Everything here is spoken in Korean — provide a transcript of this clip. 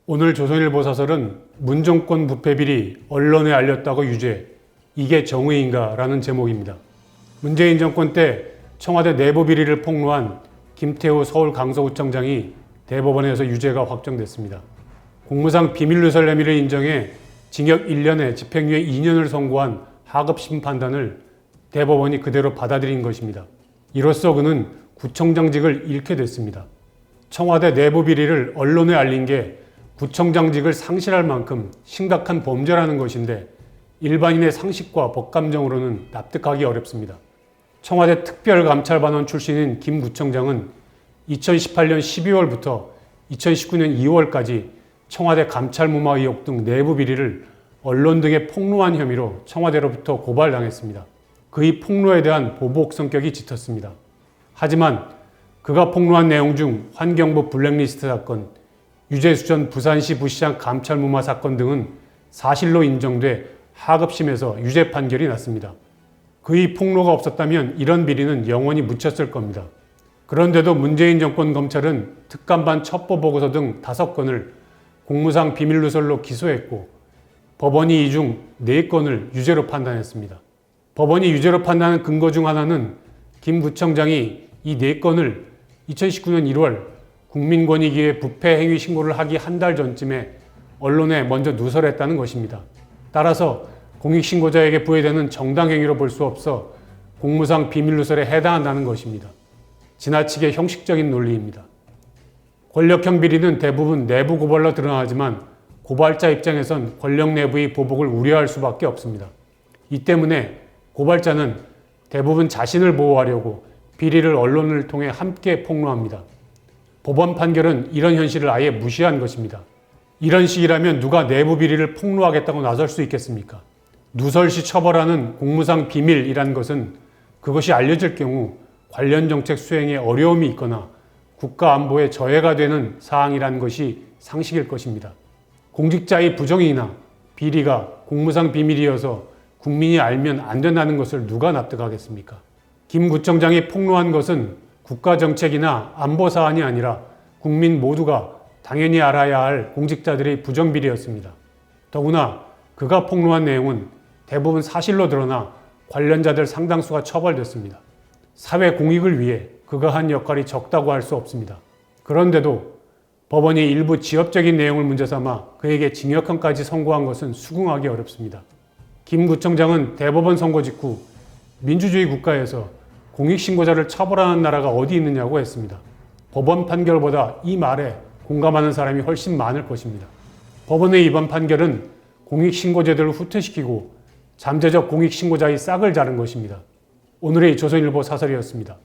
오늘 조선일보 사설은 문정권 부패 비리 언론에 알렸다고 유죄, 이게 정의인가? 라는 제목입니다. 문재인 정권 때 청와대 내부 비리를 폭로한 김태우 서울강서구청장이 대법원에서 유죄가 확정됐습니다. 공무상 비밀누설 혐의를 인정해 징역 1년에 집행유예 2년을 선고한 하급심 판단을 대법원이 그대로 받아들인 것입니다. 이로써 그는 구청장직을 잃게 됐습니다. 청와대 내부 비리를 언론에 알린 게 구청장직을 상실할 만큼 심각한 범죄라는 것인데 일반인의 상식과 법감정으로는 납득하기 어렵습니다. 청와대 특별감찰반원 출신인 김 구청장은 2018년 12월부터 2019년 2월까지 청와대 감찰무마 의혹 등 내부 비리를 언론 등에 폭로한 혐의로 청와대로부터 고발당했습니다. 그의 폭로에 대한 보복 성격이 짙었습니다. 하지만 그가 폭로한 내용 중 환경부 블랙리스트 사건, 유재수 전 부산시 부시장 감찰무마 사건 등은 사실로 인정돼 하급심에서 유죄 판결이 났습니다. 그의 폭로가 없었다면 이런 비리는 영원히 묻혔을 겁니다. 그런데도 문재인 정권 검찰은 특감반 첩보보고서 등 5건을 공무상 비밀누설로 기소했고 법원이 이 중 4건을 유죄로 판단했습니다. 법원이 유죄로 판단한 근거 중 하나는 김 구청장이 이 4건을 2019년 1월 국민권익위에 부패 행위 신고를 하기 한 달 전쯤에 언론에 먼저 누설했다는 것입니다. 따라서 공익신고자에게 부여되는 정당행위로 볼 수 없어 공무상 비밀누설에 해당한다는 것입니다. 지나치게 형식적인 논리입니다. 권력형 비리는 대부분 내부 고발로 드러나지만 고발자 입장에선 권력 내부의 보복을 우려할 수밖에 없습니다. 이 때문에 고발자는 대부분 자신을 보호하려고 비리를 언론을 통해 함께 폭로합니다. 법원 판결은 이런 현실을 아예 무시한 것입니다. 이런 식이라면 누가 내부 비리를 폭로하겠다고 나설 수 있겠습니까? 누설시 처벌하는 공무상 비밀이란 것은 그것이 알려질 경우 관련 정책 수행에 어려움이 있거나 국가 안보에 저해가 되는 사항이란 것이 상식일 것입니다. 공직자의 부정이나 비리가 공무상 비밀이어서 국민이 알면 안 된다는 것을 누가 납득하겠습니까? 김 구청장이 폭로한 것은 국가 정책이나 안보 사안이 아니라 국민 모두가 당연히 알아야 할 공직자들의 부정비리였습니다. 더구나 그가 폭로한 내용은 대부분 사실로 드러나 관련자들 상당수가 처벌됐습니다. 사회 공익을 위해 그가 한 역할이 적다고 할 수 없습니다. 그런데도 법원이 일부 지엽적인 내용을 문제 삼아 그에게 징역형까지 선고한 것은 수긍하기 어렵습니다. 김 구청장은 대법원 선고 직후 민주주의 국가에서 공익신고자를 처벌하는 나라가 어디 있느냐고 했습니다. 법원 판결보다 이 말에 공감하는 사람이 훨씬 많을 것입니다. 법원의 이번 판결은 공익신고제도를 후퇴시키고 잠재적 공익신고자의 싹을 자른 것입니다. 오늘의 조선일보 사설이었습니다.